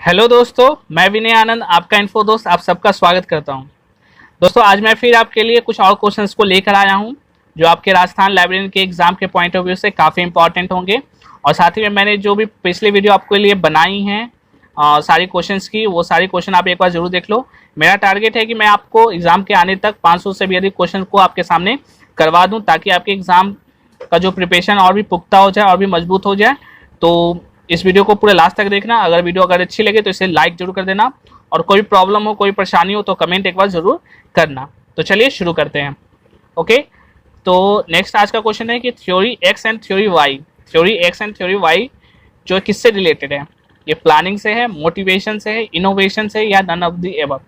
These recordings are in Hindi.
हेलो दोस्तों, मैं विनय आनंद आपका इन्फो दोस्त आप सबका स्वागत करता हूं। दोस्तों आज मैं फिर आपके लिए कुछ और क्वेश्चंस को लेकर आया हूं जो आपके राजस्थान लाइब्रेरियन के एग्जाम के पॉइंट ऑफ व्यू से काफ़ी इंपॉर्टेंट होंगे। और साथ ही में मैंने जो भी पिछली वीडियो आपके लिए बनाई हैं सारी क्वेश्चंस की, वो सारी क्वेश्चन आप एक बार जरूर देख लो। मेरा टारगेट है कि मैं आपको एग्जाम के आने तक 500 से भी अधिक क्वेश्चन को आपके सामने करवा दूँ, ताकि आपके एग्जाम का जो प्रिपरेशन और भी पुख्ता हो जाए और भी मजबूत हो जाए। तो इस वीडियो को पूरे लास्ट तक देखना। अगर वीडियो अच्छी लगे तो इसे लाइक जरूर कर देना, और कोई प्रॉब्लम हो, कोई परेशानी हो तो कमेंट एक बार जरूर करना। तो चलिए शुरू करते हैं। ओके, तो नेक्स्ट आज का क्वेश्चन है कि theory X and theory Y, theory X and theory Y जो किससे रिलेटेड है? ये प्लानिंग से है, मोटिवेशन से है, इनोवेशन से, या नन ऑफ द एबव?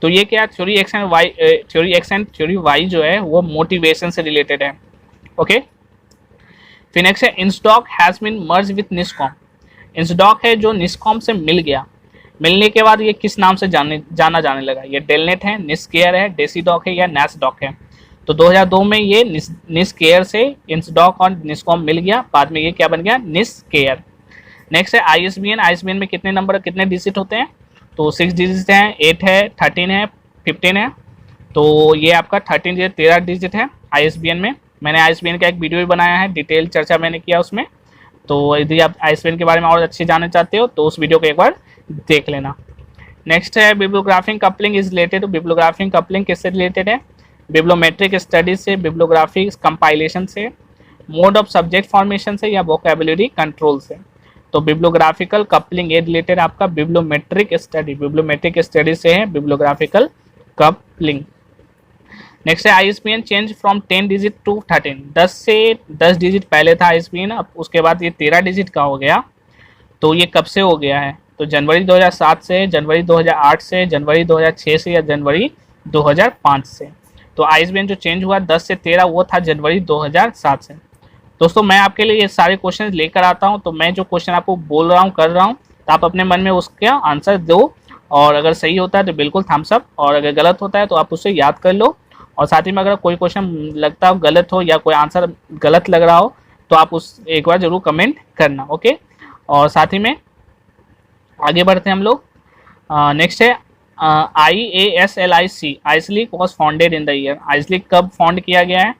तो ये क्या, theory X and Y, theory X and theory Y जो है वो मोटिवेशन से रिलेटेड है। ओके, फिर नेक्स्ट है इंस्टॉक हैज बीन मर्ज विथ निस्कॉम। इंस्डॉक है जो निस्कॉम से मिल गया, मिलने के बाद ये किस नाम से जाना जाने लगा? ये डेलनेट है, निस्केयर है, डेसीडॉक है, या नैसडॉक है? तो 2002 में ये निस्केयर से इंस्डॉक और निस्कॉम मिल गया, बाद में ये क्या बन गया? निस्केयर। नेक्स्ट है आईएसबीएन। आईएसबीएन में कितने नंबर, कितने डिजिट होते हैं? तो 6 डिजिट हैं, 8 है, 13 है, 15 है। तो ये आपका 13 डिजिट है आईएसबीएन में। मैंने आईएसबीएन का एक वीडियो भी बनाया है, डिटेल चर्चा मैंने किया उसमें। तो यदि आप आईएसबीएन के बारे में और अच्छे जानना चाहते हो तो उस वीडियो को एक बार देख लेना। नेक्स्ट है bibliographic coupling is related to. Bibliographic coupling किससे रिलेटेड है? बिब्लियोमेट्रिक स्टडीज से, बिब्लियोग्राफिक कंपाइलेशन से, मोड ऑफ सब्जेक्ट फॉर्मेशन से, या वोकैबुलरी कंट्रोल से? तो बिब्लियोग्राफिकल कपलिंग ये रिलेटेड आपका बिब्लियोमेट्रिक स्टडी, बिब्लियोमेट्रिक स्टडी से है बिब्लियोग्राफिकल कपलिंग। नेक्स्ट है ISBN change from 10 digit to 13। 10 से 10 डिजिट पहले था आईएसबीएन, अब उसके बाद ये 13 डिजिट का हो गया। तो ये कब से हो गया है? तो जनवरी 2007 से, जनवरी 2008 से, जनवरी 2006 से, या जनवरी 2005 से? तो आईएसबीएन जो चेंज हुआ 10 से 13 वो था जनवरी 2007 से। दोस्तों मैं आपके लिए ये सारे क्वेश्चन लेकर आता हूँ, तो मैं जो क्वेश्चन आपको बोल रहा हूँ, कर रहा हूँ, तो आप अपने मन में उसका आंसर दो। और अगर सही होता है तो बिल्कुल थम्स अप, और अगर गलत होता है तो आप उससे याद कर लो। और साथ ही में अगर कोई क्वेश्चन लगता हो गलत हो, या कोई आंसर गलत लग रहा हो, तो आप उस एक बार जरूर कमेंट करना। ओके, और साथ ही में आगे बढ़ते हैं हम लोग। नेक्स्ट है IASLIC। IASLIC was founded in the year. IASLIC कब फाउंड किया गया है?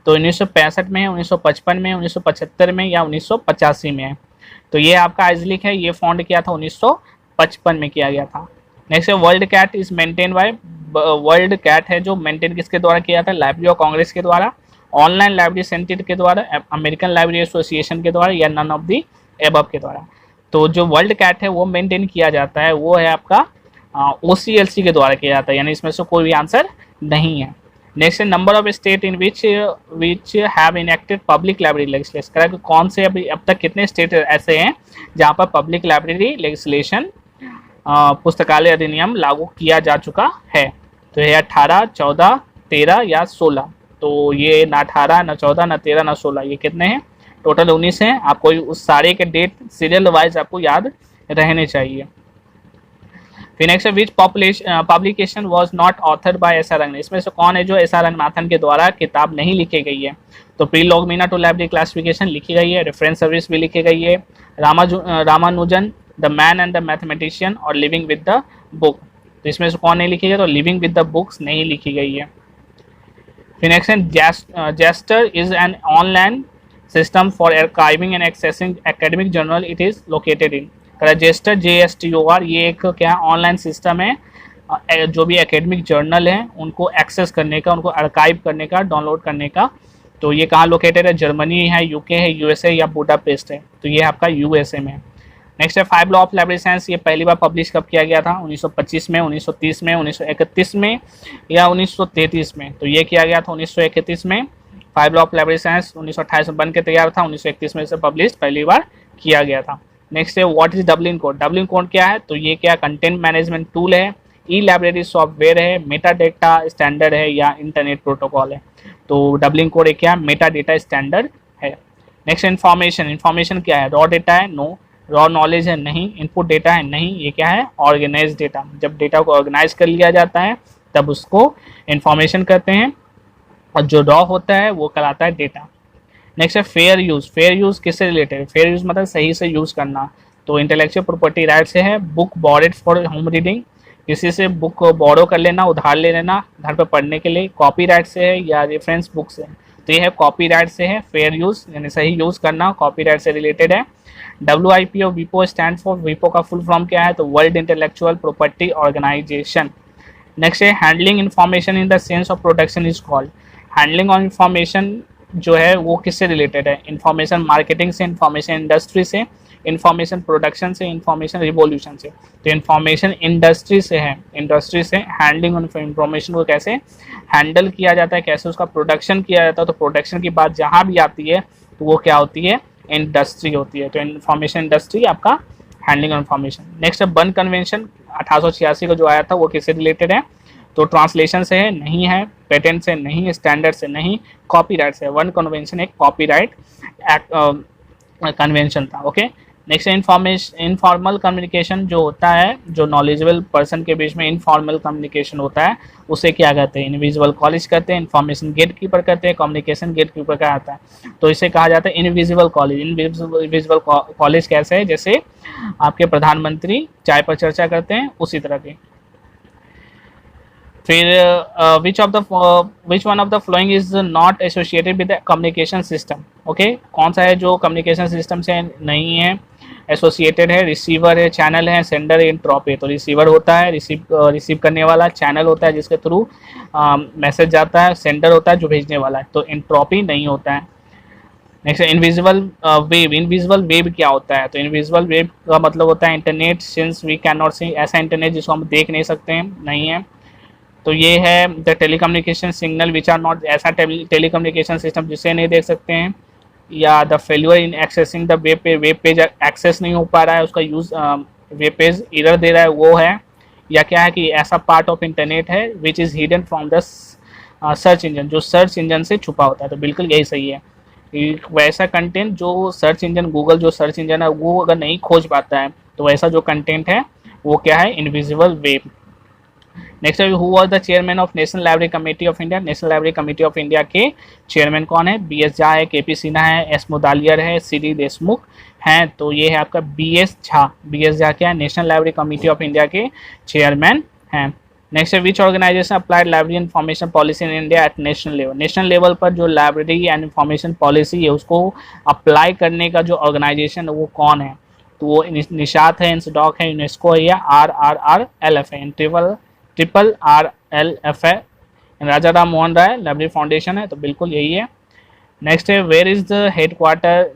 तो 1965 में, 1955 में, 1975 में, या 1985 में है? तो ये आपका आइसलिक है, ये फाउंड किया था 1955 में किया गया था। नेक्स्ट है WorldCat is maintain by. WorldCat है जो मेंटेन किसके द्वारा किया था? लाइब्रेरी ऑफ कांग्रेस के द्वारा, ऑनलाइन लाइब्रेरी सेंटर के द्वारा, अमेरिकन लाइब्रेरी एसोसिएशन के द्वारा, या नन ऑफ दी एबव के द्वारा? तो जो वर्ल्ड कैट है वो मेंटेन किया जाता है, वो है आपका OCLC के द्वारा किया जाता है, यानी इसमें से कोई भी आंसर नहीं है। नेक्स्ट है number of state in which have enacted public library legislation. कौन से अब तक कितने स्टेट ऐसे हैं जहाँ पर पब्लिक लाइब्रेरी लेजिस्लेशन, पुस्तकालय अधिनियम लागू किया जा चुका है? तो ये 18, 14, 13 या 16? तो ये ना 18, ना 14, ना 13, ना 16, ये कितने हैं? टोटल 19 हैं। आपको उस सारे के डेट सीरियल वाइज आपको याद रहने चाहिए। फिर next which publication was not authored by S R Ranganathan. इसमें से कौन है जो एस आर रंगनाथन के द्वारा किताब नहीं लिखी गई है? तो प्री लॉगमिना टू लाइब्रेरी क्लासिफिकेशन लिखी गई है, रेफरेंस सर्विस भी लिखी गई है, Ramanujan the man and the mathematician, और लिविंग विद द बुक। तो इसमें से कौन नहीं लिखी गई? तो लिविंग विद द बुक्स नहीं लिखी गई है। फिर next JSTOR is an online system for archiving and accessing academic journal, it is located in. Register JSTOR, ये एक क्या ऑनलाइन सिस्टम है जो भी एकेडमिक जर्नल हैं उनको एक्सेस करने का, उनको आर्काइव करने का, डाउनलोड करने का। तो ये कहाँ लोकेटेड है? जर्मनी है, UK है, USA या बुडापेस्ट है? तो ये आपका USA में है। नेक्स्ट है 5 लॉ ऑफ लाइब्रेरी साइंस। ये पहली बार पब्लिश कब किया गया था? 1925 में, 1930 में, 1931 में, या 1933 में? तो ये किया गया था 1931 में। 5 लॉ ऑफ लाइब्रेरी साइंस 1928 में बन के तैयार था, 1931 में से पब्लिश पहली बार किया गया था। नेक्स्ट है what is Dublin code. Dublin code क्या है? तो ये क्या कंटेंट मैनेजमेंट टूल है, ई लाइब्रेरी सॉफ्टवेयर है, मेटा डेटा स्टैंडर्ड है, या इंटरनेट प्रोटोकॉल है? तो डबलिन कोड एक क्या? मेटा डेटा स्टैंडर्ड है। Next information. इन्फॉर्मेशन क्या है? रॉ डेटा है? नो। रॉ नॉलेज है? नहीं। इनपुट डेटा है? नहीं। ये क्या है? Organise data. जब डेटा को ऑर्गेनाइज कर लिया जाता है तब उसको इन्फॉर्मेशन कहते हैं, और जो रॉ होता है वो कहलाता है डेटा। नेक्स्ट है फेयर यूज। फेयर यूज किससे रिलेटेड है? फेयर यूज मतलब सही से यूज करना। तो इंटेलेक्चुअल प्रॉपर्टी राइट से है बुक बॉरेड फॉर होम रीडिंग, किसी से बुक को बोरो कर लेना, उधार ले लेना घर पर पढ़ने के लिए। कॉपीराइट से है या रेफरेंस बुक से, तो ये है कॉपीराइट से है फेयर यूज यानी सही यूज करना, कॉपीराइट से रिलेटेड है। WIPO विपो स्टैंड फॉर, विपो का फुल फॉर्म क्या है, तो world intellectual property organisation. Next है handling information in the sense of protection is called. Handling of information जो है वो किससे रिलेटेड है, इंफॉर्मेशन मार्केटिंग से, इंफॉर्मेशन इंडस्ट्री से, इंफॉर्मेशन प्रोडक्शन से, इंफॉर्मेशन रिवॉल्यूशन से। तो इंफॉर्मेशन इंडस्ट्री से है, इंडस्ट्री से हैंडलिंग ऑफ इंफॉर्मेशन को कैसे हैंडल किया जाता है, कैसे उसका प्रोडक्शन किया जाता है। तो प्रोडक्शन की बात जहाँ भी आती है तो वो क्या होती है, इंडस्ट्री होती है। तो इंफॉर्मेशन इंडस्ट्री आपका हैंडलिंग ऑफ इंफॉर्मेशन। नेक्स्ट है बर्न कन्वेंशन 1886 का जो आया था वो किससे रिलेटेड है, तो ट्रांसलेशन से है, नहीं है, पेटेंट से नहीं, स्टैंडर्ड से नहीं, कॉपीराइट से। बर्न कन्वेंशन एक कॉपीराइट कन्वेंशन था। ओके, नेक्स्ट इनफॉर्मल कम्युनिकेशन जो होता है, जो नॉलेजेबल पर्सन के बीच में इनफॉर्मल कम्युनिकेशन होता है उसे क्या कहते हैं, इनविजिबल कॉलेज कहते हैं, इन्फॉर्मेशन गेट कीपर कहते हैं, कम्युनिकेशन गेट कीपर का आता है। तो इसे कहा जाता है इनविजिबल कॉलेज। इनविजिबल कॉलेज कैसे है, जैसे आपके प्रधानमंत्री चाय पर चर्चा करते हैं उसी तरह के। फिर which one of the following is not associated with communication system. Okay, कौन सा है जो कम्युनिकेशन सिस्टम से नहीं है एसोसिएटेड है, रिसीवर है, चैनल है, सेंडर है, इंट्रॉप है। तो रिसीवर होता है रिसीव करने वाला, चैनल होता है जिसके थ्रू मैसेज जाता है, सेंडर होता है जो भेजने वाला है। तो इंट्रॉपी नहीं होता है। Next invisible wave. Invisible wave क्या होता है, तो इनविजिबल वेव का मतलब होता है internet since we can not see, ऐसा इंटरनेट जिसको हम देख नहीं सकते हैं, नहीं है। तो ये है the telecommunication signal which are not, ऐसा टेलीकम्युनिकेशन सिस्टम जिसे नहीं देख सकते हैं। या the failure in accessing the web page access नहीं हो पा रहा है, उसका यूज़ वेब पेज एरर दे रहा है, वो है। या क्या है कि ऐसा पार्ट ऑफ इंटरनेट है which is hidden from the search engine, जो सर्च इंजन से छुपा होता है। तो बिल्कुल यही सही है, वैसा कंटेंट जो सर्च इंजन, गूगल जो सर्च इंजन है वो अगर नहीं खोज पाता है तो वैसा जो कंटेंट है वो क्या है, invisible web. Next who was the chairman of national library committee of India. National library committee of India के चेयरमैन कौन है, BS झा है, KP सिन्हा है, S मुदालियर है, CD देशमुख हैं। तो ये है आपका BS झा। BS झा क्या है, national library committee of India के चेयरमैन हैं। नेक्स्ट है which organisation applied library information policy in India at national level. National level पर जो लाइब्रेरी एंड इन्फॉर्मेशन पॉलिसी है उसको अप्लाई करने का जो ऑर्गेनाइजेशन है वो कौन है, तो वो निशात है, इंसडॉक है, यूनेस्को है, या RRRLF है, RRLF है, राजा राम मोहन राय लाइब्रेरी फाउंडेशन है। तो बिल्कुल यही है। नेक्स्ट है where is the headquarter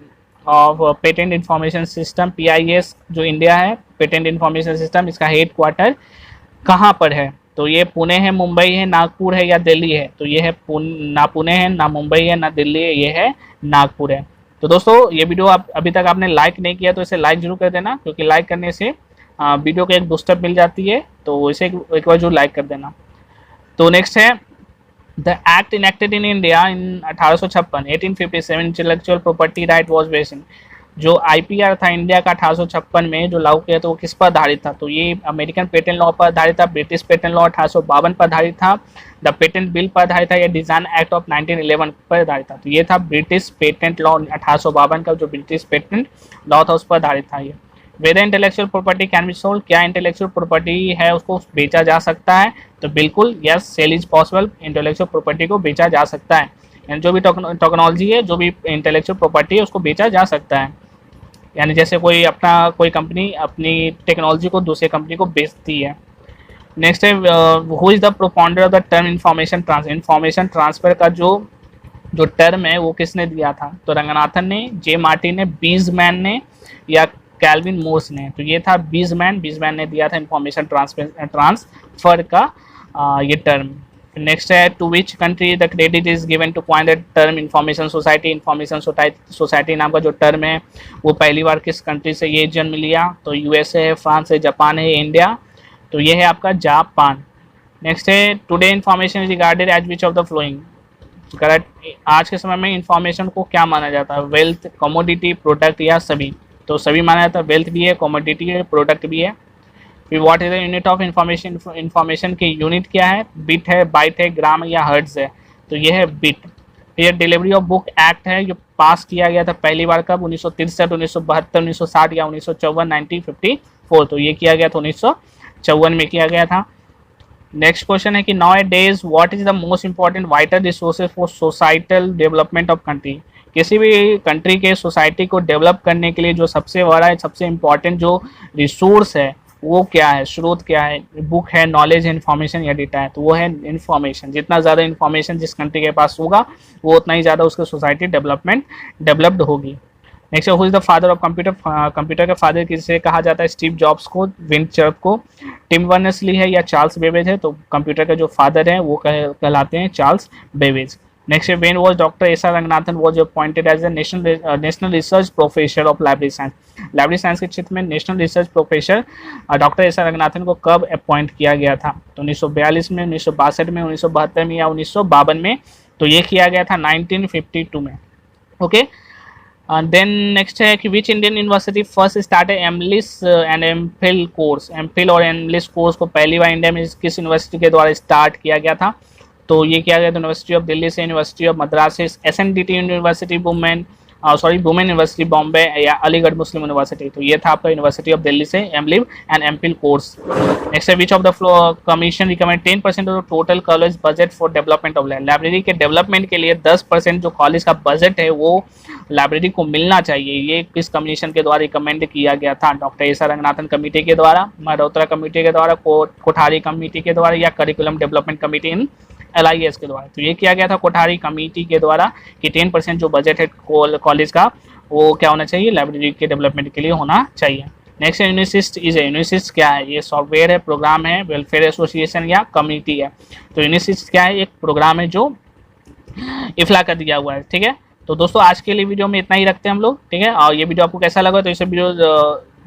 of patent information system, PIS जो इंडिया है, पेटेंट इंफॉर्मेशन सिस्टम, इसका हेडक्वार्टर कहाँ पर है, तो ये पुणे है, मुंबई है, नागपुर है या दिल्ली है। तो ये है ना पुणे है, ना मुंबई है, ना दिल्ली है, ये है नागपुर है। तो दोस्तों ये वीडियो आप अभी तक आपने लाइक नहीं किया तो इसे लाइक जरूर कर देना, क्योंकि लाइक करने से वीडियो को एक बूस्टअप मिल जाती है, तो इसे एक बार जरूर लाइक कर देना। तो नेक्स्ट है the act enacted in India in 1856 1857 intellectual property right was based in. जो IPR था इंडिया का 1856 में जो लागू किया तो वो किस पर आधारित था, तो ये अमेरिकन पेटेंट लॉ पर आधारित था, ब्रिटिश पेटेंट लॉ 1852 पर आधारित था, द पेटेंट बिल पर आधारित था, या डिजाइन एक्ट ऑफ 1911 पर आधारित था। तो ये था ब्रिटिश पेटेंट लॉ 1852 का, जो ब्रिटिश पेटेंट लॉ था उस पर आधारित था। ये whether intellectual property can be sold, क्या इंटेलेक्चुअल प्रॉपर्टी है उसको बेचा जा सकता है, तो बिल्कुल yes, sale is possible, intellectual property को बेचा जा सकता है। यानी जो भी टेक्नोलॉजी है, जो भी इंटेलेक्चुअल प्रॉपर्टी है उसको बेचा जा सकता है। यानी जैसे कोई कंपनी अपनी टेक्नोलॉजी को दूसरी कंपनी को बेचती है। नेक्स्ट है who is the propounder of the term information transfer. Information transfer का जो टर्म है वो किसने दिया था, तो रंगनाथन ने, J मार्टिन ने, बीजमैन ने, या कैल्विन मोर्स ने। तो ये था बीजमैन ने दिया था इंफॉर्मेशन ट्रांसफर का ये टर्म। नेक्स्ट है to which country the credit is given to coin the term information society. Information society नाम का जो टर्म है वो पहली बार किस कंट्री से ये जन्म लिया, तो USA है, फ्रांस है, जापान है, इंडिया। तो ये है आपका जापान। नेक्स्ट है today information is regarded as which of the flowing. Correct, आज के समय में इंफॉर्मेशन को क्या माना जाता है, वेल्थ, कमोडिटी, प्रोडक्ट या सभी। तो सभी माना जाता है, वेल्थ भी है, कमोडिटी है, प्रोडक्ट भी है। फिर what is the unit of information. Information की यूनिट क्या है, बिट है, बाइट है, ग्राम या हर्ट्ज है। तो ये है बिट। ये डिलीवरी ऑफ बुक एक्ट है, जो पास किया गया था पहली बार कब, 1963, 1972, 1960 या 1954, 1954। तो ये किया गया था 1954 में किया गया था। नेक्स्ट क्वेश्चन है कि now days what is the most important vital resources for societal development of country. किसी भी कंट्री के सोसाइटी को डेवलप करने के लिए जो सबसे बड़ा, सबसे इम्पॉर्टेंट जो रिसोर्स है वो क्या है, स्रोत क्या है, बुक है, नॉलेज है, इन्फॉर्मेशन या डेटा है, तो वो है इन्फॉर्मेशन। जितना ज़्यादा इन्फॉर्मेशन जिस कंट्री के पास होगा वो उतना ही ज़्यादा उसकी सोसाइटी डेवलप्ड होगी। Next, who is the father of computer. Computer के फादर किसे कहा जाता है, स्टीव जॉब्स को, विन चर्फ को, टिम बर्नर्स ली है या चार्ल्स बेबेज है। तो कंप्यूटर के जो फादर हैं वो कहलाते हैं Charles Babbage. Next, when was doctor S R Ranganathan was appointed as a national research professor of library science. Library science के क्षेत्र में national research professor doctor S R Ranganathan को कब अपॉइंट किया गया था, तो 1942 में, 1962 में, 1972 में या 1952 में। तो ये किया गया था 1952 में। ओके, देन नेक्स्ट है कि which Indian university first start MLIS and MPhil course. MPhil और एमलिस कोर्स को पहली बार इंडिया में किस यूनिवर्सिटी के द्वारा स्टार्ट किया गया था, तो ये किया गया था यूनिवर्सिटी ऑफ दिल्ली से, यूनिवर्सिटी ऑफ मद्रास से, SNDT university women university Bombay या अलीगढ़ मुस्लिम यूनिवर्सिटी। तो ये था आपका यूनिवर्सिटी ऑफ दिल्ली से एमलिव एंड एमफिल कोर्स। नेक्स्ट है विच of the commission recommend 10% of the total college budget for development of library के डेवलपमेंट के लिए 10% जो कॉलेज का बजट है वो लाइब्रेरी को मिलना चाहिए। ये किस कमीशन के द्वारा रिकमेंड किया गया था, doctor S R Ranganathan committee के द्वारा, मल्होत्रा कमेटी के द्वारा, कोठारी कमेटी के द्वारा या करिकुलम डेवलपमेंट कमेटी इन LIS के द्वारा। तो ये किया गया था कोठारी कमेटी के द्वारा कि 10% जो बजट है कॉलेज का वो क्या होना चाहिए, लाइब्रेरी के डेवलपमेंट के लिए होना चाहिए। नेक्स्ट है यूनिसिस्ट इज है। यूनिसिस्ट क्या है, ये सॉफ्टवेयर है, प्रोग्राम है, वेलफेयर एसोसिएशन या कमेटी है। तो यूनिसिस्ट क्या है, एक प्रोग्राम है जो इफ्ला कर दिया हुआ है। ठीक है, तो दोस्तों आज के लिए वीडियो में इतना ही रखते हैं हम लोग। ठीक है, और ये वीडियो आपको कैसा लगा तो इसे वीडियो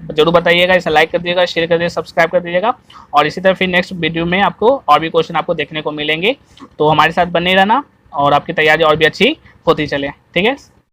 जरूर बताइएगा, इसे लाइक कर दीजिएगा, शेयर कर दीजिएगा, सब्सक्राइब कर दीजिएगा। और इसी तरह फिर नेक्स्ट वीडियो में आपको और भी क्वेश्चन आपको देखने को मिलेंगे। तो हमारे साथ बने रहना और आपकी तैयारी और भी अच्छी होती चले। ठीक है।